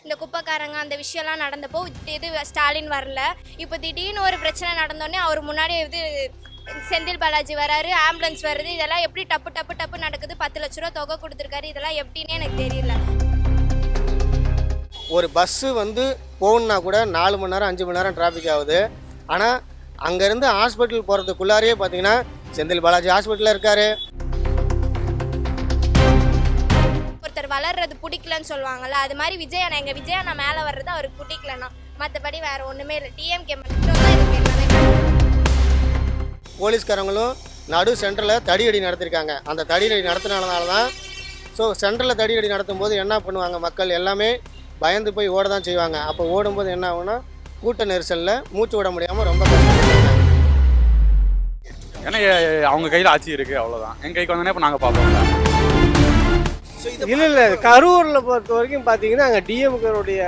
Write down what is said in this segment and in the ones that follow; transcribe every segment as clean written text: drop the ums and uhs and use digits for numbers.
இந்த குப்பைக்காரங்க அந்த விஷயம்லாம் நடந்தப்போ இது ஸ்டாலின் வரல. இப்போ திடீர்னு ஒரு பிரச்சனை நடந்தோடனே அவர் முன்னாடி செந்தில் பாலாஜி வராரு, ஆம்புலன்ஸ் வருது. இதெல்லாம் எப்படி டப்பு டப்பு டப்பு நடக்குது? 10 லட்ச ரூபா தொகை கொடுத்துருக்காரு. இதெல்லாம் எப்படின்னே எனக்கு தெரியல. ஒரு பஸ்ஸு போகணுன்னா கூட 4 மணி நேரம் 5 மணி நேரம் டிராஃபிக் ஆகுது. ஆனால் அங்கேருந்து ஹாஸ்பிட்டல் போகிறதுக்குள்ளாரையே பார்த்தீங்கன்னா செந்தில் பாலாஜி ஹாஸ்பிட்டலில் இருக்கார். ஒருத்தர் வளர்றது பிடிக்கலன்னு சொல்லுவாங்கல்ல, அது மாதிரி விஜய் அண்ணா, எங்கள் விஜய் அண்ணா மேலே வர்றது அவருக்கு பிடிக்கலண்ணா. மற்றபடி வேறு ஒன்றுமே இல்லை. டிஎம்கே மட்டும் தான் இதுக்கு எல்லாமே. போலீஸ்காரங்களும் நடு சென்டரில் தடியடி நடத்திருக்காங்க. அந்த தடியடி நடத்தினால தான் சென்டரில் தடியடி நடத்தும் போது என்ன பண்ணுவாங்க, மக்கள் எல்லாமே பயந்து போய் ஓட தான் செய்வாங்க. அப்போ ஓடும்போது என்ன ஆகும்னா கூட்ட நெரிசலில் மூச்சு விட முடியாமல் ரொம்ப கஷ்டப்படுறாங்க. ஏன்னா அவங்க கையில் ஆட்சி இருக்குது, அவ்வளோதான். எங்கள் கைக்கு வந்தோடனே இப்போ நாங்கள் பார்ப்போம். இல்லை கரூரில் பொறுத்த வரைக்கும் பார்த்தீங்கன்னா அங்கே டிஎம்கேனுடைய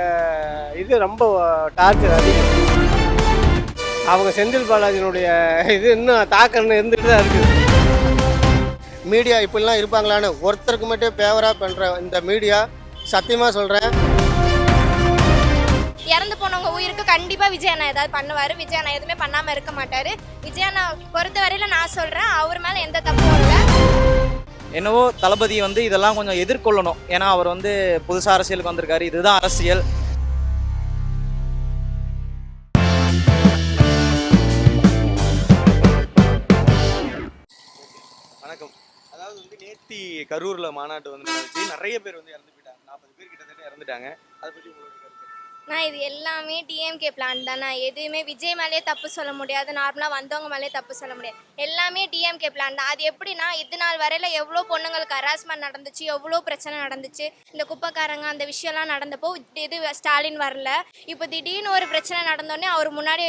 இது ரொம்ப டார்ச்சர் அதிகம். அவங்க செந்தில் பாலாஜினுடைய இது இன்னும் தாக்கம் இருந்துட்டு தான் இருக்குது. மீடியா இப்படிலாம் இருப்பாங்களான்னு ஒருத்தருக்கு மட்டும் ஃபேவராக பண்ணுற இந்த மீடியா சத்தியமாக சொல்கிறேன், இறந்து போனவங்க உயிருக்கு கண்டிப்பாக விஜய் அண்ணா ஏதாவது பண்ணுவார். விஜய் அண்ணா எதுவுமே பண்ணாமல் இருக்க மாட்டார். விஜய் அண்ணா பொறுத்த வரையில் நான் சொல்கிறேன், அவர் மேலே எந்த தப்பும் இல்லை. என்னவோ தளபதி இதெல்லாம் கொஞ்சம் எதிர்கொள்ளணும். ஏன்னா அவர் புதுசாக அரசியலுக்கு வந்திருக்காரு. இதுதான் அரசியல். வணக்கம். அதாவது நேத்தி கரூரில் மாநாட்டு நடந்துச்சு. நிறைய பேர் இறந்து போயிட்டாங்க. 40 பேர் கிட்டத்தட்ட இறந்துட்டாங்க. அதை பற்றி உங்களுக்கு நான் இது எல்லாமே டிஎம்கே பிளான் தான். நான் எதுவுமே விஜய் மேலே தப்பு சொல்ல முடியாது, நார்மலாக வந்தவங்க மேலே தப்பு சொல்ல முடியாது. எல்லாமே டிஎம்கே பிளான் தான். அது எப்படின்னா, இது நாள் வரையில் எவ்வளோ பொண்ணுங்களுக்கு ஹராஸ்மெண்ட் நடந்துச்சு, எவ்வளோ பிரச்சனை நடந்துச்சு. இந்த குப்பைக்காரங்க அந்த விஷயம்லாம் நடந்தப்போ இது ஸ்டாலின் வரல. இப்போ திடீர்னு ஒரு பிரச்சனை நடந்தோடனே அவர் முன்னாடி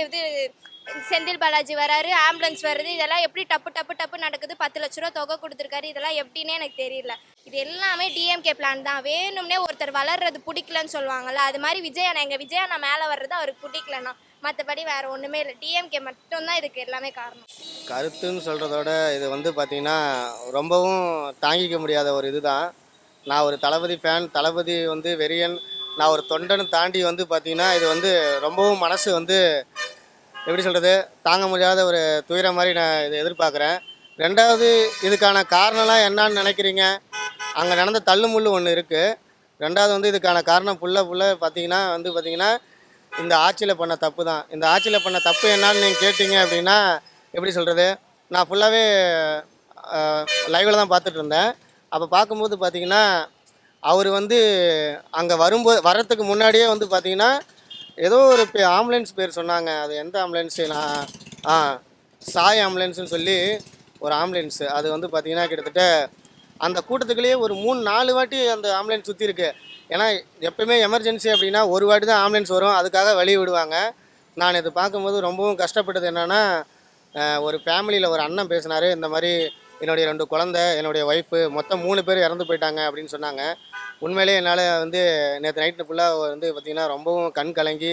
செந்தில் பாலாஜி வராரு, ஆம்புலன்ஸ் வருது. இதெல்லாம் எப்படி டப்பு டப்பு டப்பு நடக்குது? 10 லட்ச ரூபா தொகை கொடுத்துருக்காரு. இதெல்லாம் எப்படின்னே எனக்கு தெரியல. இது எல்லாமே டிஎம்கே பிளான் தான். வேணும்னே ஒருத்தர் வளர்றது பிடிக்கலன்னு சொல்லுவாங்கல்ல, அது மாதிரி விஜய் அண்ணா, எங்கள் விஜய் அண்ணா மேலே வர்றது அவருக்கு பிடிக்கலண்ணா. மற்றபடி வேறு ஒன்றுமே இல்லை. டிஎம்கே மட்டும்தான் இதுக்கு எல்லாமே காரணம். கருத்துன்னு சொல்கிறதோட இது பார்த்தீங்கன்னா ரொம்பவும் தாங்கிக்க முடியாத ஒரு இதுதான். நான் ஒரு தளபதி ஃபேன், தளபதி வெறியன், நான் ஒரு தொண்டனை தாண்டி பார்த்தீங்கன்னா இது ரொம்பவும் மனசு எப்படி சொல்கிறது, தாங்க முடியாத ஒரு துயரம் மாதிரி நான் இதை எதிர்பார்க்குறேன். ரெண்டாவது, இதுக்கான காரணம்லாம் என்னான்னு நினைக்கிறீங்க? அங்கே நடந்த தள்ளுமுள்ளு ஒன்று இருக்குது. ரெண்டாவது இதுக்கான காரணம் ஃபுல்லாக பார்த்தீங்கன்னா இந்த ஆட்சியில் பண்ண தப்பு தான். இந்த ஆட்சியில் பண்ண தப்பு என்னான்னு நீங்கள் கேட்டிங்க அப்படின்னா எப்படி சொல்கிறது, நான் ஃபுல்லாகவே லைவில் தான் பார்த்துட்டு இருந்தேன். அப்போ பார்க்கும்போது பார்த்தீங்கன்னா அவர் அங்கே வர்றதுக்கு முன்னாடியே பார்த்தீங்கன்னா ஏதோ ஒரு ஆம்புலன்ஸ் பேர் சொன்னாங்க. அது எந்த ஆம்புலன்ஸு, நான் சாய் ஆம்புலன்ஸுன்னு சொல்லி ஒரு ஆம்புலன்ஸு. அது பார்த்தீங்கன்னா கிட்டத்தட்ட அந்த கூட்டத்துக்குள்ளேயே ஒரு 3-4 வாட்டி அந்த ஆம்புலன்ஸ் சுற்றி இருக்குது. ஏன்னா எப்போயுமே எமர்ஜென்சி அப்படின்னா ஒரு வாட்டி தான் ஆம்புலன்ஸ் வரும், அதுக்காக வெளியே விடுவாங்க. நான் இது பார்க்கும்போது ரொம்பவும் கஷ்டப்பட்டது என்னென்னா, ஒரு ஃபேமிலியில் ஒரு அண்ணன் பேசினார். இந்த மாதிரி என்னுடைய 2 குழந்தை, என்னுடைய ஒய்ஃபு, மொத்தம் 3 பேர் இறந்து போயிட்டாங்க அப்படின்னு சொன்னாங்க. உண்மையிலே என்னால் நேற்று நைட்டு ஃபுல்லாக பார்த்திங்கன்னா ரொம்பவும் கண் கலங்கி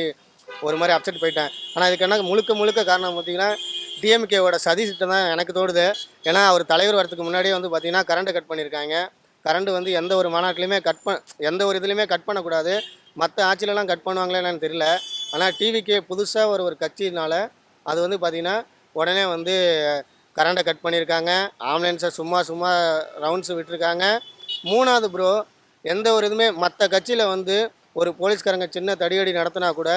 ஒரு மாதிரி அப்செட் போயிட்டேன். ஆனால் இதுக்கு என்ன முழுக்க காரணம் பார்த்திங்கன்னா டிஎம்கேவோட சதி சிட்டம் தான் எனக்கு தோடுது. ஏன்னா அவர் தலைவர் வரதுக்கு முன்னாடியே பார்த்திங்கன்னா கரண்ட்டை கட் பண்ணியிருக்காங்க. கரண்ட்டு எந்த ஒரு மாநாட்டிலையுமே எந்த ஒரு இதுலையுமே கட் பண்ணக்கூடாது. மற்ற ஆட்சியிலலாம் கட் பண்ணுவாங்களே என்னன்னு தெரியல. ஆனால் டிவிக்கே புதுசாக ஒரு கட்சினால் அது பார்த்திங்கன்னா உடனே கரண்ட்டை கட் பண்ணியிருக்காங்க. ஆம்புலன்ஸை சும்மா ரவுண்ட்ஸு விட்டுருக்காங்க. 3வது ப்ரோ, எந்த ஒரு இதுவுமே மற்ற கட்சியில் ஒரு போலீஸ்காரங்க சின்ன தடியடி நடத்தினா கூட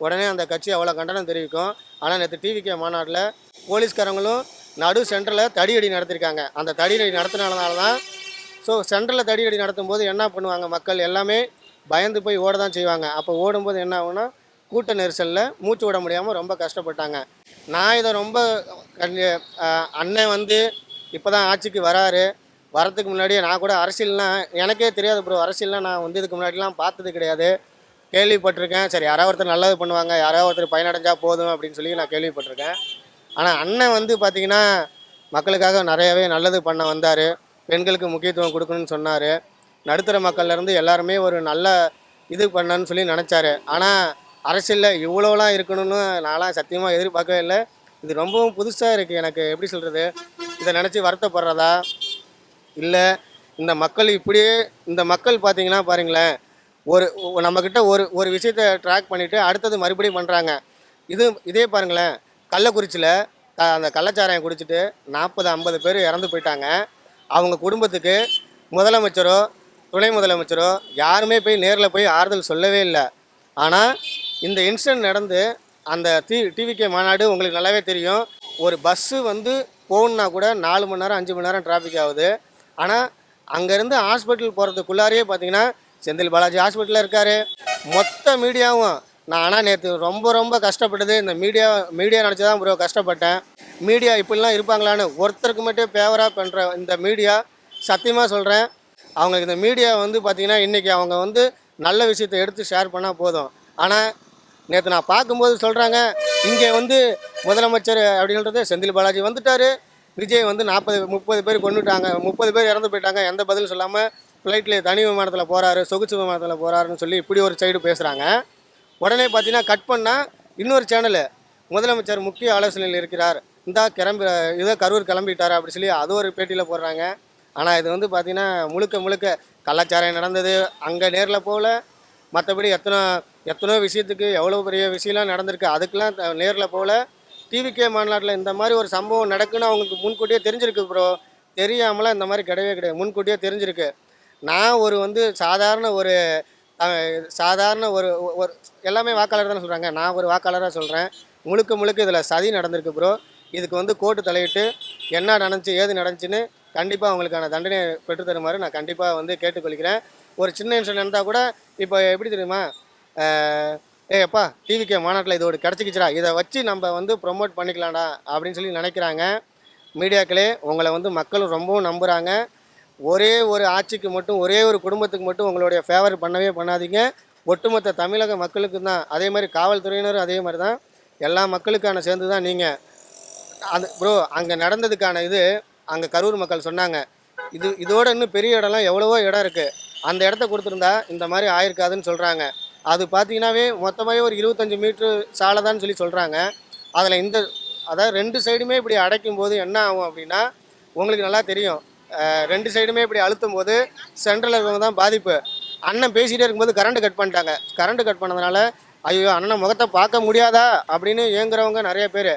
உடனே அந்த கட்சி அவ்வளோ கண்டனம் தெரிவிக்கும். ஆனால் நேற்று டிவிகே மாநாட்டில் போலீஸ்காரங்களும் நடு சென்டரில் தடியடி நடத்திருக்காங்க. அந்த தடியடி நடத்தினால தான் சென்டரில் தடியடி நடத்தும் போது என்ன பண்ணுவாங்க, மக்கள் எல்லாமே பயந்து போய் ஓட தான் செய்வாங்க. அப்போ ஓடும்போது என்ன ஆகும்னா கூட்ட நெரிசலில் மூச்சு விட முடியாமல் ரொம்ப கஷ்டப்பட்டாங்க. நான் இதை ரொம்ப அண்ணன் இப்போ தான் ஆட்சிக்கு வராரு. வரத்துக்கு முன்னாடியே நான் கூட அரசியல்னால் எனக்கே தெரியாது ப்ரோ. அரசியல்லாம் நான் இதுக்கு முன்னாடிலாம் பார்த்தது கிடையாது, கேள்விப்பட்டிருக்கேன். சரி, யாராவது ஒருத்தர் நல்லது பண்ணுவாங்க, யாராவது ஒருத்தர் பயனடைஞ்சால் போதும் அப்படின்னு சொல்லி நான் கேள்விப்பட்டிருக்கேன். ஆனால் அண்ணன் பார்த்திங்கன்னா மக்களுக்காக நிறையவே நல்லது பண்ண வந்தார். பெண்களுக்கு முக்கியத்துவம் கொடுக்கணும்னு சொன்னார். நடுத்தர மக்கள்லேருந்து எல்லாருமே ஒரு நல்ல இது பண்ணணும்னு சொல்லி நினச்சாரு. ஆனால் அரசியலில் இவ்வளோலாம் இருக்கணும்னு நான்லாம் சத்தியமாக எதிர்பார்க்கவே இல்லை. இது ரொம்பவும் புதுசாக இருக்குது எனக்கு. எப்படி சொல்கிறது, இதை நினச்சி வருத்தப்படுறதா இல்லை இந்த மக்கள் இப்படியே இந்த மக்கள் பார்த்தீங்கன்னா பாருங்களேன், நம்மக்கிட்ட ஒரு விஷயத்தை ட்ராக் பண்ணிவிட்டு அடுத்தது மறுபடியும் பண்ணுறாங்க. இதே பாருங்களேன், கள்ளக்குறிச்சியில் அந்த கள்ளச்சாராயம் குடிச்சிட்டு 40-50 பேர் இறந்து போயிட்டாங்க. அவங்க குடும்பத்துக்கு முதலமைச்சரோ துணை முதலமைச்சரோ யாருமே போய் நேரில் போய் ஆறுதல் சொல்லவே இல்லை. ஆனால் இந்த இன்சிடென்ட் நடந்து அந்த டிவிகே மாநாடு உங்களுக்கு நல்லாவே தெரியும். ஒரு பஸ்ஸு வந்து போகணுன்னா கூட 4 மணி நேரம் 5 மணி நேரம் டிராஃபிக் ஆகுது. ஆனால் அங்கேருந்து ஹாஸ்பிட்டல் போகிறதுக்குள்ளாரையே பார்த்தீங்கன்னா செந்தில் பாலாஜி ஹாஸ்பிட்டலில் இருக்கார். மொத்த மீடியாவும் ஆனால் நேற்று ரொம்ப கஷ்டப்பட்டது இந்த மீடியா நினச்சி தான் ப்ரோ கஷ்டப்பட்டேன். மீடியா இப்படிலாம் இருப்பாங்களான்னு ஒருத்தருக்கு மட்டும் ஃபேவராக பண்ணுற இந்த மீடியா சத்தியமாக சொல்கிறேன், அவங்களுக்கு இந்த மீடியா வந்து பார்த்திங்கன்னா இன்றைக்கி அவங்க வந்து நல்ல விஷயத்தை எடுத்து ஷேர் பண்ணால் போதும். ஆனால் நேற்று நான் பார்க்கும்போது சொல்கிறாங்க இங்கே வந்து முதலமைச்சர் அப்படின்றது செந்தில் பாலாஜி வந்துட்டார், விஜய் வந்து 40-30 பேர் கொண்டுட்டாங்க, 30 பேர் இறந்து போயிட்டாங்க, எந்த பதிலும் சொல்லாமல் ஃப்ளைட்டில் தனி விமானத்தில் போகிறாரு, சொகுசு விமானத்தில் போகிறாருன்னு சொல்லி இப்படி ஒரு சைடு பேசுகிறாங்க. உடனே பார்த்தீங்கன்னா கட் பண்ணால் இன்னொரு சேனலு முதலமைச்சர் முக்கிய ஆலோசனையில் இருக்கிறார், கரூர் கிளம்பிட்டார் அப்படி சொல்லி அது ஒரு பேட்டியில் போடுறாங்க. ஆனால் இது வந்து பார்த்திங்கன்னா முழுக்க கள்ளச்சாராயம் நடந்தது, அங்கே நேரில் போகல. மற்றபடி எத்தனோ விஷயத்துக்கு எவ்வளோ பெரிய விஷயம்லாம் நடந்திருக்கு, அதுக்கெலாம் நேரில் போகல. டிவிகே மாநாட்டில் இந்த மாதிரி ஒரு சம்பவம் நடக்குன்னு அவங்களுக்கு முன்கூட்டியே தெரிஞ்சிருக்கு ப்ரோ. தெரியாமலாம் இந்த மாதிரி கிடையவே முன்கூட்டியே தெரிஞ்சிருக்கு. நான் சாதாரண ஒரு எல்லாமே வாக்காளர் தானே சொல்கிறாங்க, நான் ஒரு வாக்காளராக சொல்கிறேன். முழுக்க இதில் சதி நடந்திருக்கு ப்ரோ. இதுக்கு கோர்ட்டு தலையிட்டு என்ன நடந்துச்சு ஏது நடந்துச்சுன்னு கண்டிப்பாக அவங்களுக்கான தண்டனை பெற்றுத்தருமாறு நான் கண்டிப்பாக கேட்டுக்கொள்கிறேன். ஒரு சின்ன இன்சிடென்ட் நடந்தால் கூட இப்போ எப்படி தெரியுமா, அப்பா டிவிகே மாநாட்டில் இது ஒரு கிடச்சிக்கிச்சுரா, இதை வச்சு நம்ம ப்ரொமோட் பண்ணிக்கலாம்டா அப்படின்னு சொல்லி நினைக்கிறாங்க மீடியாக்களே. உங்களை மக்களும் ரொம்பவும் நம்புகிறாங்க. ஒரே ஒரு ஆட்சிக்கு மட்டும் ஒரே ஒரு குடும்பத்துக்கு மட்டும் உங்களுடைய ஃபேவர் பண்ணவே பண்ணாதீங்க. ஒட்டுமொத்த தமிழக மக்களுக்கு தான். அதே மாதிரி காவல்துறையினரும் அதே மாதிரி தான், எல்லா மக்களுக்கான சேர்ந்து தான் நீங்கள் ப்ரோ. அங்கே நடந்ததுக்கான அங்கே கரூர் மக்கள் சொன்னாங்க, இதோட இன்னும் பெரிய இடம்லாம் எவ்வளவோ இடம் இருக்குது, அந்த இடத்த கொடுத்துருந்தா இந்த மாதிரி ஆயிருக்காதுன்னு சொல்கிறாங்க. அது பார்த்தீங்கன்னாவே மொத்தமாகவே ஒரு 25 மீட்ரு சாலை தான் சொல்லி சொல்கிறாங்க. அதில் அதாவது 2 சைடுமே இப்படி அடைக்கும் போது என்ன ஆகும் அப்படின்னா உங்களுக்கு நல்லா தெரியும். 2 சைடுமே இப்படி அழுத்தும் போது சென்ட்ரலில் இருக்கவங்க தான் பாதிப்பு. அண்ணன் பேசிகிட்டே இருக்கும்போது கரண்ட் கட் பண்ணிட்டாங்க. கரண்ட் கட் பண்ணதுனால ஐயோ அண்ணன் முகத்தை பார்க்க முடியாதா அப்படின்னு ஏங்குறவங்க நிறைய பேர்.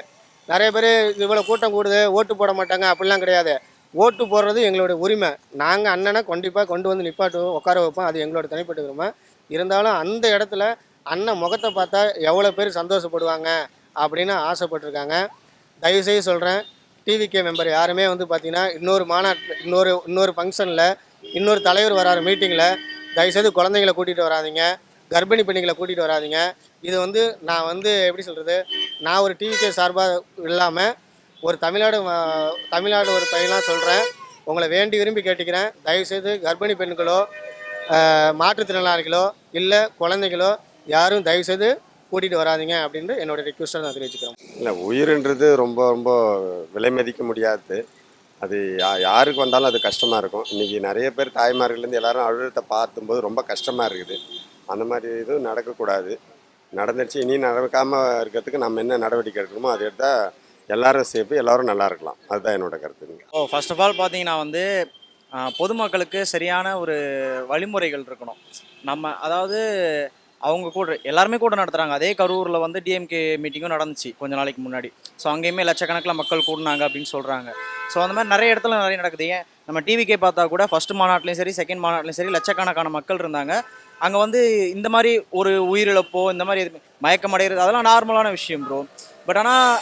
இவ்வளோ கூட்டம் கூடுது ஓட்டு போட மாட்டாங்க அப்படிலாம் கிடையாது. ஓட்டு போடுறது எங்களோட உரிமை. நாங்கள் அண்ணனை கண்டிப்பாக கொண்டு வந்து நிப்பாட்டுவோம், உட்கார வைப்போம், அது எங்களோட தனிப்பட்ட உரிமை. இருந்தாலும் அந்த இடத்துல அண்ணன் முகத்தை பார்த்தா எவ்வளோ பேர் சந்தோஷப்படுவாங்க அப்படின்னு ஆசைப்பட்டிருக்காங்க. தயவுசெய்து சொல்கிறேன், டிவிகே மெம்பர் யாருமே பார்த்தீங்கன்னா இன்னொரு ஃபங்க்ஷனில் இன்னொரு தலைவர் வராரு மீட்டிங்கில் தயவுசெய்து குழந்தைங்களை கூட்டிகிட்டு வராதிங்க, கர்ப்பிணி பெண்களை கூட்டிகிட்டு வராதிங்க. இது நான் எப்படி சொல்கிறது, நான் ஒரு டிவிகே சார்பாக இல்லாமல் ஒரு தமிழ்நாடு ஒரு பையனாக சொல்கிறேன். உங்களை வேண்டி விரும்பி கேட்டுக்கிறேன், தயவுசெய்து கர்ப்பிணி பெண்களோ மாற்றுத்திறனாளிகளோ இல்லை குழந்தைகளோ யாரும் தயவுசெய்து கூட்டிகிட்டு வராதிங்க அப்படின்னு என்னோடய ரிக்வெஸ்ட்டை நான் தெரிவிச்சுக்கிறேன். இல்லை, உயிர்ன்றது ரொம்ப விலை மதிக்க முடியாது. அது யாருக்கு வந்தாலும் அது கஷ்டமாக இருக்கும். இன்றைக்கி நிறைய பேர் தாய்மார்கள்லேருந்து எல்லாரும் அழுகிறத பார்க்கும்போது ரொம்ப கஷ்டமாக இருக்குது. அந்த மாதிரி இதுவும் நடக்கக்கூடாது. நடந்துருச்சு, இனி நடக்காமல் இருக்கிறதுக்கு நம்ம என்ன நடவடிக்கை எடுக்கணுமோ அதை எடுத்தால் எல்லாரும் சேஃபு, எல்லோரும் நல்லா இருக்கலாம். அதுதான் என்னோடய கருத்துங்க. ஃபர்ஸ்ட் ஆஃப் ஆல் பார்த்தீங்கன்னா பொதுமக்களுக்கு சரியான ஒரு வழிமுறைகள் இருக்கணும். அதாவது அவங்க கூட எல்லாருமே கூட நடத்துகிறாங்க. அதே கரூரில் டிஎம்கே மீட்டிங்கும் நடந்துச்சு கொஞ்ச நாளைக்கு முன்னாடி. ஸோ அங்கேயுமே லட்சக்கணக்கில் மக்கள் கூடினாங்க அப்படின்னு சொல்கிறாங்க. ஸோ அந்த மாதிரி நிறைய இடத்துல நிறைய நடக்குது. ஏன் நம்ம டிவிக்கே பார்த்தா கூட ஃபஸ்ட்டு மாநாட்டிலையும் சரி செகண்ட் மாநாட்டிலையும் சரி லட்சக்கணக்கான மக்கள் இருந்தாங்க. அங்கே இந்த மாதிரி ஒரு உயிரிழப்போ இந்த மாதிரி மயக்கம் அடைகிறது அதெல்லாம் நார்மலான விஷயம் ப்ரோ. பட் ஆனால்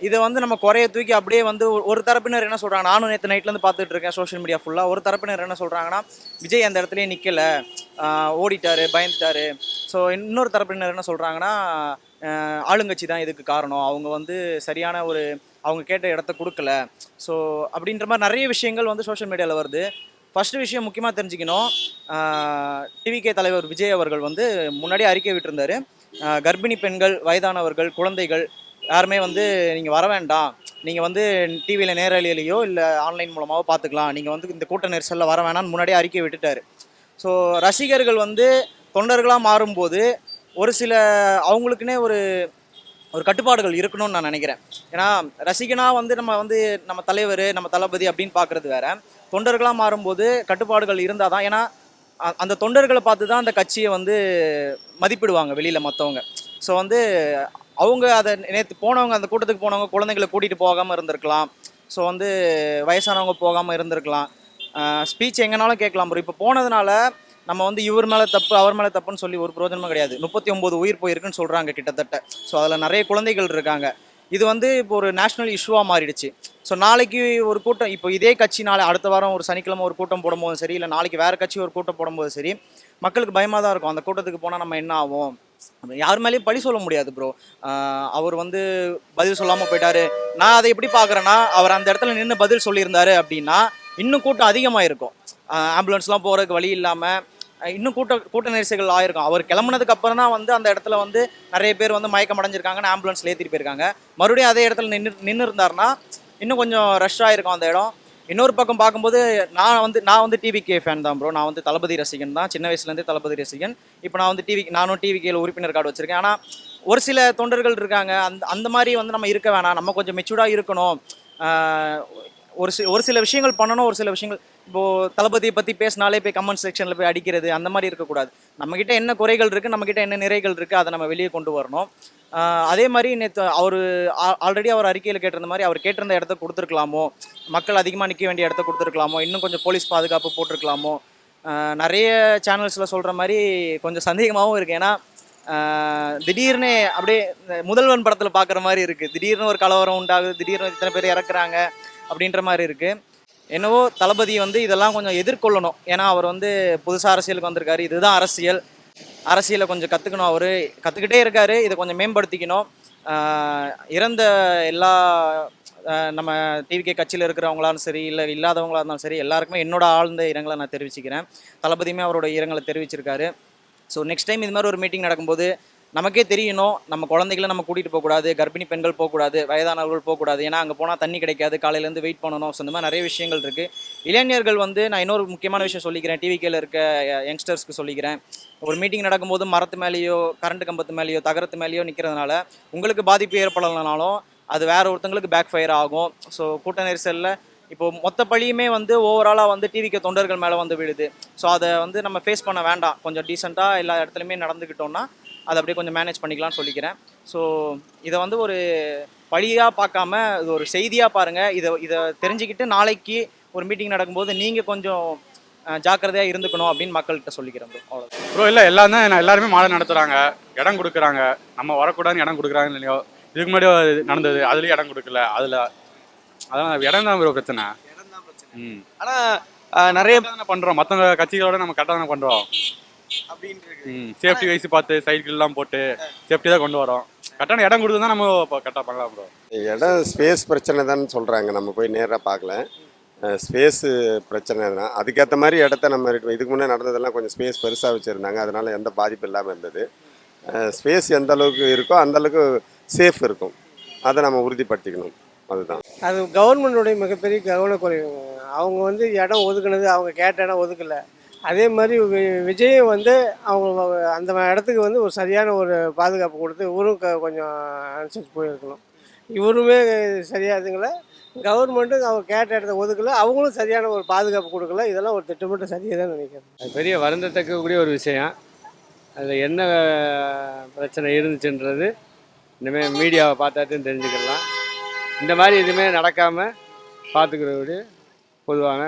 இதை நம்ம குறைய தூக்கி அப்படியே ஒரு தரப்பினர் என்ன சொல்கிறாங்க, நானும் நேற்று நைட்லேருந்து பார்த்துட்டு இருக்கேன் சோஷியல் மீடியா ஃபுல்லாக. ஒரு தரப்பினர் என்ன சொல்கிறாங்கன்னா விஜய் அந்த இடத்துலையே நிற்கலை, ஓடிட்டாரு, பயந்துட்டாரு. ஸோ இன்னொரு தரப்பினர் என்ன சொல்கிறாங்கன்னா ஆளுங்கட்சி தான் இதுக்கு காரணம், அவங்க சரியான ஒரு அவங்க கேட்ட இடத்த கொடுக்கல. ஸோ அப்படின்ற மாதிரி நிறைய விஷயங்கள் சோஷியல் மீடியாவில் வருது. ஃபஸ்ட்டு விஷயம் முக்கியமாக தெரிஞ்சுக்கணும், டிவிகே தலைவர் விஜய் அவர்கள் முன்னாடி அறிக்கை விட்டிருந்தார், கர்ப்பிணி பெண்கள், வயதானவர்கள், குழந்தைகள் யாருமே நீங்கள் வர வேண்டாம், நீங்கள் டிவியில் நேரலையிலையோ இல்லை ஆன்லைன் மூலமாகவோ பார்த்துக்கலாம், நீங்கள் இந்த கூட்ட நெரிசலில் வர வேணாம்னு முன்னாடியே அறிக்கை விட்டுட்டார். ஸோ ரசிகர்கள் தொண்டர்களாக மாறும்போது ஒரு சில அவங்களுக்குன்னே ஒரு கட்டுப்பாடுகள் இருக்கணும்னு நான் நினைக்கிறேன். ஏன்னா ரசிகனாக நம்ம தலைவர் நம்ம தளபதி அப்படின்னு பார்க்குறது வேற, தொண்டர்களாக மாறும்போது கட்டுப்பாடுகள் இருந்தால் தான். ஏன்னா அந்த தொண்டர்களை பார்த்து தான் அந்த கட்சியை வந்து மதிப்பிடுவாங்க வெளியில் மற்றவங்க. ஸோ வந்து அவங்க அதை நேற்று போனவங்க, அந்த கூட்டத்துக்கு போனவங்க குழந்தைங்களை கூட்டிகிட்டு போகாமல் இருந்திருக்கலாம். ஸோ வந்து வயசானவங்க போகாமல் இருந்திருக்கலாம். ஸ்பீச் எங்கேனாலும் கேட்கலாம் ப்ரோ. இப்போ போனதுனால நம்ம வந்து இவர் மேலே தப்பு அவர் மேலே தப்புன்னு சொல்லி ஒரு பிரயோஜனமும் கிடையாது. 39 உயிர் போயிருக்குன்னு சொல்கிறாங்க கிட்டத்தட்ட. ஸோ அதில் நிறைய குழந்தைகள் இருக்காங்க. இது வந்து இப்போ ஒரு நேஷ்னல் இஷ்யூவாக மாறிடுச்சு. ஸோ நாளைக்கு ஒரு கூட்டம், இப்போ இதே கட்சி நாளை அடுத்த வாரம் ஒரு சனிக்கிழமை ஒரு கூட்டம் போடும்போதும் சரி, இல்லை நாளைக்கு வேறு கட்சி ஒரு கூட்டம் போடும்போது சரி, மக்களுக்கு பயமாக தான் இருக்கும். அந்த கூட்டத்துக்கு போனால் நம்ம என்ன ஆகும், யார் மேலேயும் பழி சொல்ல முடியாது ப்ரோ. அவர் வந்து பதில் சொல்லாமல் போயிட்டாரு. நான் அதை எப்படி பார்க்குறேன்னா, அவர் அந்த இடத்துல நின்று பதில் சொல்லியிருந்தாரு அப்படின்னா இன்னும் கூட்டம் அதிகமாக இருக்கும். ஆம்புலன்ஸ்லாம் போகிறதுக்கு வழி இல்லாமல் இன்னும் கூட்ட நெரிசல்கள் ஆயிருக்கும். அவர் கிளம்புனதுக்கு அப்புறம் தான் வந்து அந்த இடத்துல வந்து நிறைய பேர் வந்து மயக்கம் அடைஞ்சிருக்காங்கன்னு ஆம்புலன்ஸ்ல ஏற்றிட்டு போயிருக்காங்க. மறுபடியும் அதே இடத்துல நின்று இருந்தாருன்னா இன்னும் கொஞ்சம் ரஷ் ஆயிருக்கும் அந்த இடம். இன்னொரு பக்கம் பார்க்கும்போது நான் வந்து டிவிகே ஃபேன் தான் ப்ரோ. நான் வந்து தளபதி ரசிகன் தான், சின்ன வயசுலேருந்தே தளபதி ரசிகன். இப்போ நான் வந்து நானும் டிவிகேல உறுப்பினர் கார்டு வச்சிருக்கேன். ஆனால் ஒரு சில தொண்டர்கள் இருக்காங்க, அந்த மாதிரி வந்து நம்ம இருக்க வேணாம், நம்ம கொஞ்சம் மெச்சூர்டாக இருக்கணும். ஒரு சில விஷயங்கள் பண்ணணும். ஒரு சில விஷயங்கள் இப்போது தளபதியை பற்றி பேசினாலே போய் கமெண்ட் செக்ஷனில் போய் அடிக்கிறது அந்த மாதிரி இருக்கக்கூடாது. நம்மக்கிட்ட என்ன குறைகள் இருக்குது, நம்மக்கிட்ட என்ன நிறைகள் இருக்குது, அதை நம்ம வெளியே கொண்டு வரணும். அதே மாதிரி நேற்று ஆல்ரெடி அவர் அறிக்கையில் கேட்டிருந்த மாதிரி அவர் கேட்டிருந்த இடத்த கொடுத்துருக்கலாமோ, மக்கள் அதிகமாக நிற்க வேண்டிய இடத்த கொடுத்துருக்கலாமோ, இன்னும் கொஞ்சம் போலீஸ் பாதுகாப்பு போட்டிருக்கலாமோ. நிறைய சேனல்ஸில் சொல்கிற மாதிரி கொஞ்சம் சந்தேகமாகவும் இருக்குது. ஏன்னா திடீர்னு அப்படியே முதல்வன் படத்தில் பார்க்குற மாதிரி இருக்குது. திடீர்னு ஒரு கலவரம் உண்டாகுது, திடீர்னு இத்தனை பேர் இறக்குறாங்க அப்படின்ற மாதிரி இருக்குது. என்னவோ தளபதி வந்து இதெல்லாம் கொஞ்சம் எதிர்கொள்ளணும். ஏன்னா அவர் வந்து புதுசாக அரசியலுக்கு வந்திருக்காரு. இதுதான் அரசியலை கொஞ்சம் கற்றுக்கணும். அவர் கற்றுக்கிட்டே இருக்காரு. இதை கொஞ்சம் மேம்படுத்திக்கணும். இறந்த எல்லா நம்ம டிவிகே கட்சியில் இருக்கிறவங்களாலும் சரி, இல்லை இல்லாதவங்களாக இருந்தாலும் சரி, எல்லாருக்குமே என்னோட ஆழ்ந்த இரங்கலை நான் தெரிவிச்சுக்கிறேன். தளபதியுமே அவரோட இரங்கலை தெரிவிச்சிருக்காரு. ஸோ நெக்ஸ்ட் டைம் இது மாதிரி ஒரு மீட்டிங் நடக்கும்போது நமக்கே தெரியணும், நம்ம குழந்தைகளை நம்ம கூட்டிகிட்டு போகக்கூடாது, கர்ப்பிணி பெண்கள் போகக்கூடாது, வயதானவர்கள் போகக்கூடாது. ஏன்னா அங்கே போனால் தண்ணி கிடைக்காது, காலையிலேருந்து வெயிட் பண்ணணும். ஸோ இந்த மாதிரி நிறைய விஷயங்கள் இருக்குது. இளைஞர்கள் வந்து நான் இன்னொரு முக்கியமான விஷயம் சொல்லிக்கிறேன், டிவிகேல இருக்க யங்ஸ்டர்ஸ்க்கு சொல்லிக்கிறேன். ஒரு மீட்டிங் நடக்கும்போது மரத்து மேலேயோ கரண்ட் கம்பத்து மேலேயோ தகரத்து மேலேயோ நிற்கிறதுனால உங்களுக்கு பாதிப்பு ஏற்படலைனாலும் அது வேற ஒருத்தங்களுக்கு பேக் ஃபயர் ஆகும். ஸோ கூட்ட நெரிசலில் இப்போ மொத்த பழியுமே வந்து ஓவராலாக வந்து டிவிகே தொண்டர்கள் மேலே வந்து விழுது. ஸோ அதை வந்து நம்ம ஃபேஸ் பண்ண வேண்டாம். கொஞ்சம் டீசெண்டாக எல்லா இடத்துலையுமே நடந்துக்கிட்டோம்னா அதை அப்படியே கொஞ்சம் மேனேஜ் பண்ணிக்கலாம்னு சொல்லிக்கிறேன். ஸோ இதை வந்து ஒரு பழியாக பார்க்காம இது ஒரு செய்தியாக பாருங்கள். இதை தெரிஞ்சுக்கிட்டு நாளைக்கு ஒரு மீட்டிங் நடக்கும்போது நீங்கள் கொஞ்சம் ஜாக்கிரதையாக இருந்துக்கணும் அப்படின்னு மக்கள்கிட்ட சொல்லிக்கிறேன் ப்ரோ. அவ்வளோ ப்ரோ. இல்லை எல்லாருமே மாலை நடத்துகிறாங்க, இடம் கொடுக்குறாங்க. நம்ம வரக்கூடாதுன்னு இடம் கொடுக்குறாங்கன்னு இல்லையோ, இதுக்கு முன்னாடி நடந்தது அதுலேயும் இடம் கொடுக்கல. அதான் இடம் தான் ப்ரோ பிரச்சனை. ஆனால் நிறைய பண்ணுறோம், மற்ற கட்சிகளோட நம்ம கரெக்டாக தானே பண்ணுறோம். சேஃப்டி வைஸ் பார்த்து சைக்கிள்லாம் போட்டு சேஃப்டி தான் கொண்டு வரோம். கரெக்டான இடம் கொடுத்து தான் நம்ம இப்போ கரெக்டாக பண்ணலாம் ப்ரோ. இடம் ஸ்பேஸ் பிரச்சனை தான் சொல்கிறாங்க, நம்ம போய் நேராக பார்க்கல. ஸ்பேஸு பிரச்சனை தான். அதுக்கேற்ற மாதிரி இடத்த நம்ம இதுக்கு முன்னே நடந்ததெல்லாம் கொஞ்சம் ஸ்பேஸ் பெருசாக வச்சுருந்தாங்க, அதனால் எந்த பாதிப்பு இல்லாமல் இருந்தது. ஸ்பேஸ் எந்த அளவுக்கு இருக்கோ அந்தளவுக்கு சேஃப் இருக்கும், அதை நம்ம உறுதிப்படுத்திக்கணும். அதுதான் அது கவர்மெண்ட்டுடைய மிகப்பெரிய கவனக்குறைவு. அவங்க வந்து இடம் ஒதுக்குனது, அவங்க கேட்ட இடம் ஒதுக்கலை. அதே மாதிரி விஜயும் வந்து அவங்க அந்த இடத்துக்கு வந்து ஒரு சரியான ஒரு பாதுகாப்பு கொடுத்து இவரும் கொஞ்சம் அனுசரித்து போயிருக்கணும். இவருமே சரியாதுங்கள, கவர்மெண்ட்டு அவங்க கேட்ட இடத்த ஒதுக்கலை, அவங்களும் சரியான ஒரு பாதுகாப்பு கொடுக்கல. இதெல்லாம் ஒரு திட்டமிட்ட சரியாக தான் நினைக்கிறேன். அது பெரிய வருந்தத்தக்கக்கூடிய ஒரு விஷயம். அதில் என்ன பிரச்சனை இருந்துச்சுன்றது இனிமேல் மீடியாவை பார்த்தாட்டும் தெரிஞ்சுக்கலாம். இந்த மாதிரி எதுவுமே நடக்காமல் பார்த்துக்கிறது பொதுவான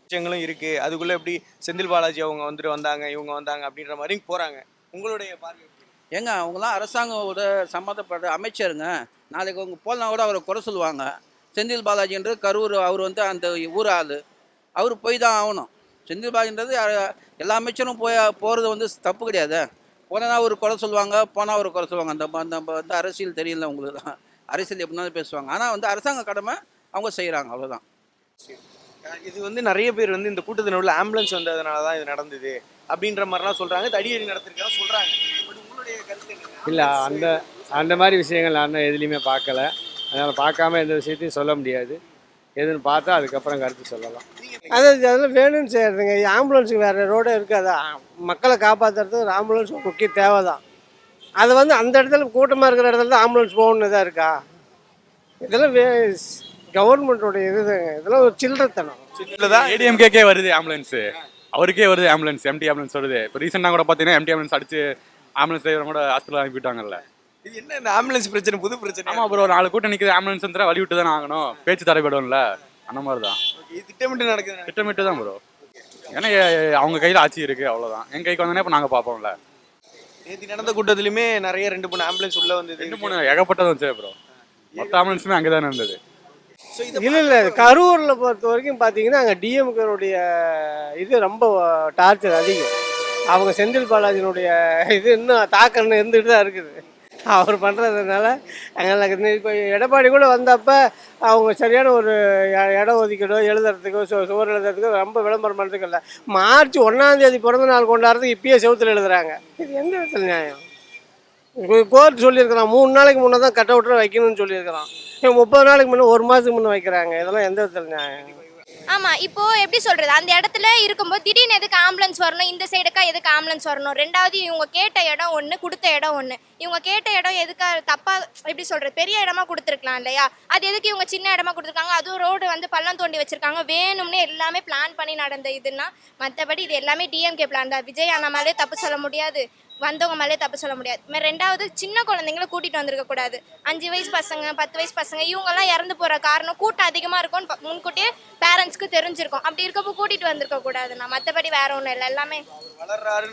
விஷயங்களும் இருக்கு. அதுக்குள்ள எப்படி செந்தில் பாலாஜி அவங்க வந்தாங்க, இவங்க வந்தாங்க அப்படின்ற மாதிரி போறாங்க. உங்களுடைய பார்வை ஏங்க, அவங்களாம் அரசாங்கோட சம்மந்தப்பட்ட அமைச்சருங்க. நாளைக்கு அவங்க போகலாம் கூட அவரை குறை சொல்லுவாங்க. செந்தில் பாலாஜின்றது கரூர், அவர் வந்து அந்த ஊர் ஆள், அவர் போய் தான் ஆகணும். செந்தில் பாலாஜின்றது எல்லா அமைச்சரும் போகிறது வந்து தப்பு கிடையாது. போனால் ஒரு குறை சொல்லுவாங்க, போனால் ஒரு குறை சொல்லுவாங்க. அந்த வந்து அரசியல் தெரியல உங்களுக்கு தான். அரசியல் எப்படினாலும் பேசுவாங்க. ஆனால் வந்து அரசாங்க கடமை அவங்க செய்கிறாங்க, அவ்வளோதான். இது வந்து நிறைய பேர் வந்து இந்த கூட்டத்தின் உள்ள ஆம்புலன்ஸ் வந்ததுனால தான் இது நடந்தது அப்படின்ற மாதிரிலாம் சொல்கிறாங்க, தடியடி நடத்திருக்கா சொல்கிறாங்க. பட் உங்களுடைய கருத்து என்ன? இல்லை, அந்த மாதிரி விஷயங்கள் நான் எதுலேயுமே பார்க்கல. அதனால் பார்க்காம எந்த விஷயத்தையும் சொல்ல முடியாது. எதுன்னு பார்த்தா அதுக்கப்புறம் கருத்து சொல்லலாம். அதெல்லாம் வேணும்னு செய்கிறதுங்க. ஆம்புலன்ஸுக்கு வேறு ரோடே இருக்காதா? மக்களை காப்பாற்றுறதுக்கு ஒரு ஆம்புலன்ஸ் முக்கிய தேவை தான். அது வந்து அந்த இடத்துல கூட்டமாக இருக்கிற இடத்துல தான் ஆம்புலன்ஸ் போகணுன்னு தான் இருக்கா? இதெல்லாம் கவர்மெண்ட்டோடைய இதுதாங்க. இதெல்லாம் ஒரு சில்லறத்தனம். ஏடிஎம்கே வருது ஆம்புலன்ஸு, அவருக்கே வருது ஆம்புலன்ஸ், எம்டி ஆம்புலன்ஸ் வருது. இப்போ ரீசெண்டாக கூட பார்த்தீங்கன்னா எம்டி ஆம்புலன்ஸ் அடிச்சு ஆம்புலன்ஸ் டிரைவர் கூட ஹாஸ்பிட்டல் அனுப்பிட்டாங்கல்ல. இது என்ன இந்த ஆம்புலன்ஸ் பிரச்சனை, புது பிரச்சனை? ஆமாம் ப்ரோ, 4 கூட்டம் நிற்கிது, ஆம்புலன்ஸ் வந்து வழி விட்டு தானே ஆகணும், பேச்சு தடைபடும்ல, அந்த மாதிரி தான். இது திட்டமிட்டு நடக்குது. திட்டமிட்டு தான் ப்ரோ. ஏன்னா அவங்க கையில் ஆட்சி இருக்குது, அவ்வளோதான். எங்கள் கைக்கு வந்தோடனே இப்போ நாங்கள் பார்ப்போம்ல. நேற்று நடந்த கூட்டத்திலுமே நிறைய 2-3 ஆம்புலன்ஸ் உள்ள வந்தது. 2-3 ஏகப்பட்டது வந்துச்சு ப்ரோ. மொத்த ஆம்புலன்ஸுமே அங்கே தானே இருந்தது. இல்லை கரூரில் பொறுத்த வரைக்கும் பார்த்தீங்கன்னா அங்கே டிஎம்கேனுடைய இது ரொம்ப டார்ச்சர் அதிகம். அவங்க செந்தில் பாலாஜினுடைய இது இன்னும் தாக்கம் இருந்துகிட்டு தான் இருக்குது. அவர் பண்ணுறதுனால அங்கே இப்போ எடப்பாடி கூட வந்தப்போ அவங்க சரியான ஒரு இடம் ஒதுக்கீடோ எழுதுறதுக்கோ சுவர் எழுதுறதுக்கோ ரொம்ப விளம்பரம் பண்ணுறதுக்கு இல்லை. மார்ச் 1ஆம் தேதி பிறந்த நாள் கொண்டாடுறதுக்கு இப்பயே செவுத்தில் எழுதுறாங்க. இது எந்த விதத்தில் நியாயம்? கோர்ட் சொல்லியிருக்கிறான் 3 நாளைக்கு முன்னே தான் கட் அவுட்டில் வைக்கணும்னு சொல்லியிருக்கிறான். 30 நாளைக்கு முன்னே 1 மாதத்துக்கு முன்னே வைக்கிறாங்க. இதெல்லாம் எந்த விதத்தில் நியாயம்? ஆமாம், இப்போ எப்படி சொல்கிறது, அந்த இடத்துல இருக்கும்போது திடீர்னு எதுக்கு ஆம்புலன்ஸ் வரணும், இந்த சைடுக்கா எதுக்கு ஆம்புலன்ஸ் வரணும்? ரெண்டாவது இவங்க கேட்ட இடம் ஒன்று, கொடுத்த இடம் ஒன்று. இவங்க கேட்ட இடம் எதுக்கா தப்பாக எப்படி சொல்கிறது, பெரிய இடமா கொடுத்துருக்கலாம் இல்லையா? அது எதுக்கு இவங்க சின்ன இடமா கொடுத்துருக்காங்க? அதுவும் ரோடு வந்து பள்ளம் தோண்டி வச்சுருக்காங்க, வேணும்னே எல்லாமே பிளான் பண்ணி நடந்த இதுன்னா. மற்றபடி இது எல்லாமே டிஎம்கே பிளான் தான். விஜய் அண்ணா மேலே தப்பு சொல்ல முடியாது, வந்தவங்க மேலே தப்பு சொல்ல முடியாது. ரெண்டாவது சின்ன குழந்தைங்கள கூட்டிகிட்டு வந்திருக்க கூடாது. 5 வயசு பசங்க, 10 வயசு பசங்க இவங்கெல்லாம் இறந்து போகிற காரணம் கூட்டம் அதிகமாக இருக்கும்னு முன்கூட்டியே பேரண்ட்ஸ்க்கு தெரிஞ்சிருக்கும். அப்படி இருக்கப்போ கூட்டிகிட்டு வந்திருக்க கூடாதுண்ணா. மற்றபடி வேற ஒன்றும் இல்லை. எல்லாமே வர்றாரு.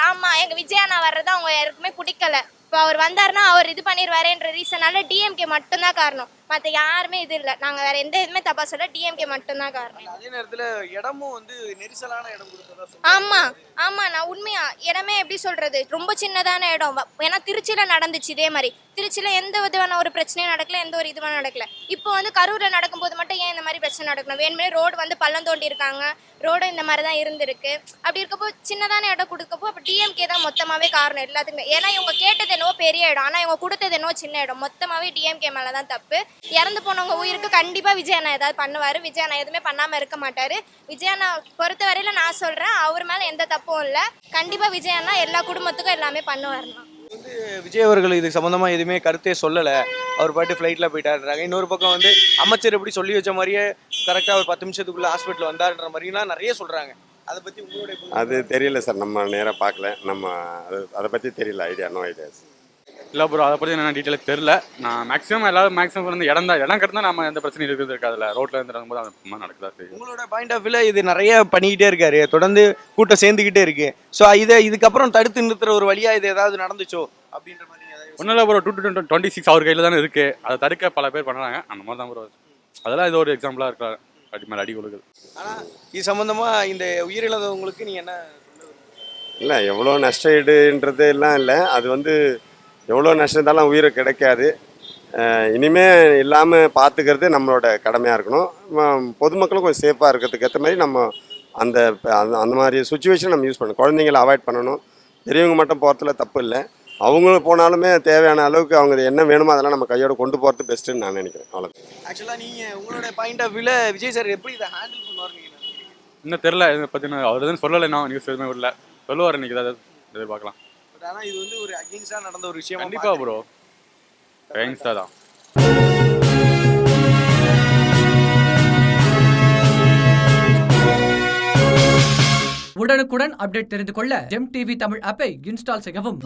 ஆமாம், எங்கள் விஜய் அண்ணா வர்றது அவங்க யாருக்குமே பிடிக்கல. இப்போ அவர் வந்தாருன்னா அவர் இது பண்ணிடுவாருன்ற ரீசனால டிஎம்கே மட்டும்தான் காரணம். மற்ற யாருமே இது இல்லை. நாங்கள் வேற எந்த இதுவுமே தப்பா சொல்ல, டிஎம்கே மட்டும்தான் காரணம். அதே நேரத்தில் இடமும் வந்து நெரிசலான இடம் கொடுத்ததா. ஆமாம் ஆமாம், நான் உண்மையா இடமே எப்படி சொல்கிறது, ரொம்ப சின்னதான இடம். ஏன்னா திருச்சியில் நடந்துச்சு இதே மாதிரி. திருச்சியில் எந்த விதமான ஒரு பிரச்சனையும் நடக்கல, எந்த ஒரு இதுவும் நடக்கல. இப்போ வந்து கரூரில் நடக்கும்போது மட்டும் ஏன் இந்த மாதிரி பிரச்சனை நடக்கணும்? வேணுமே ரோடு வந்து பள்ளம் தோண்டி இருக்காங்க, ரோடு இந்த மாதிரி தான் இருந்திருக்கு. அப்படி இருக்கப்போ சின்னதான இடம் கொடுக்கப்போ அப்போ டிஎம்கே தான் மொத்தமாகவே காரணம் எல்லாத்துக்குமே. ஏன்னா இவங்க கேட்டது என்னவோ பெரிய இடம், ஆனால் இவங்க கொடுத்தது என்னவோ சின்ன இடம். மொத்தமாகவே டிஎம்கே மேலே தான் தப்பு. இறந்து போனவங்க உயிருக்கு கண்டிப்பாக விஜய் அண்ணா ஏதாவது பண்ணுவார். விஜய் அண்ணா எதுவுமே பண்ணாமல் இருக்க மாட்டார். விஜய் அண்ணா பொறுத்த வரையில் நான் சொல்கிறேன், அவர் மேலே எந்த தப்பும் இல்லை. கண்டிப்பாக விஜய் அண்ணா எல்லா குடும்பத்துக்கும் எல்லாமே பண்ணுவார்ண்ணா. வந்து விஜய் அவர்கள் இது சம்மந்தமாக எதுவுமே கருத்தே சொல்லலை. அவர் பாட்டு ஃப்ளைட்டில் போயிட்டாருன்றாங்க. இன்னொரு பக்கம் வந்து அமைச்சர் எப்படி சொல்லி வச்ச மாதிரியே கரெக்டாக ஒரு 10 நிமிஷத்துக்குள்ளே ஹாஸ்பிட்டல் வந்தாருன்ற மாதிரிலாம் நிறைய சொல்கிறாங்க. அதை பற்றி உங்களுடைய அது தெரியல சார், நம்ம நேராக பார்க்கல. நம்ம அதை பற்றி தெரியல, நோ ஐடியாஸ் இல்லை ப்ரோ, அதை பற்றி என்ன டீட்டெயிலாக தெரில. நான் மேக்ஸிமம் வந்து இடம் கட்டினா நம்ம எந்த பிரச்சனையும் இருக்கிறது இருக்காதுல்ல. ரோட்டில் இருந்து இருக்கும்போது அது நடக்குதா சரி. உங்களோட பாயிண்ட் ஆஃப் வியூவில் இது நிறைய பண்ணிக்கிட்டே இருக்காரு, தொடர்ந்து கூட்டம் சேர்ந்துக்கிட்டே இருக்கு. ஸோ இதுக்கப்புறம் தடுத்து நிறுத்துற ஒரு வழியாக இது ஏதாவது நடந்துச்சோ அப்படின்ற மாதிரி ஒன்றும் இல்லை ப்ரோ. 2026 அவர் கையில் தானே இருக்குது. அதை தடுக்க பல பேர் பண்ணுறாங்க. அந்த மாதிரி தான் ப்ரோ. அதெல்லாம் இது ஒரு எக்ஸாம்பிளாக இருக்கிறார். அடி கொடுக்குது. ஆனால் இது சம்மந்தமாக இந்த உயிரிழந்தவங்களுக்கு நீங்கள் என்ன இல்லை, எவ்வளோ நஷ்ட ஈடுன்றது எல்லாம் இல்லை. அது வந்து எவ்வளோ நஷ்டம் இருந்தாலும் உயிரை கிடைக்காது. இனிமேல் இல்லாமல் பார்த்துக்கிறது நம்மளோட கடமையாக இருக்கணும். பொதுமக்களும் கொஞ்சம் சேஃபாக இருக்கிறதுக்கு ஏற்ற மாதிரி நம்ம அந்த மாதிரி சுச்சுவேஷன் நம்ம யூஸ் பண்ணணும். குழந்தைங்களை அவாய்ட் பண்ணணும். பெரியவங்க மட்டும் போகிறதுல தப்பு இல்லை. அவங்களும் போனாலுமே தேவையான அளவுக்கு அவங்க என்ன வேணுமோ அதெல்லாம் நம்ம கையோட கொண்டு போகிறது பெஸ்ட்டுன்னு நான் நினைக்கிறேன். அவ்வளோ. ஆக்சுவலாக நீங்கள் உங்களோட பாயிண்ட் ஆஃப் வியூவில் விஜய் சார் எப்படி இதை ஹேண்டில் பண்ணுவார் நீங்கள் இன்னும் தெரில. இதை பற்றி அவர் எதுவும் சொல்லலை. நான் நியூஸ் எதுவுமே இல்லை. சொல்லுவார் இன்னைக்கு ஏதாவது எதிர்பார்க்கலாம். பட் ஆனால் இது வந்து ஒரு அகெயின்ஸ்டாக நடந்த ஒரு விஷயம். கண்டிப்பாக ப்ரோ, அகெயின்ஸ்டாக தான். உடனுக்குடன் அப்டேட் தெரிந்து கொள்ள ஜெம் டிவி தமிழ் ஆப்பை இன்ஸ்டால் செய்யவும்.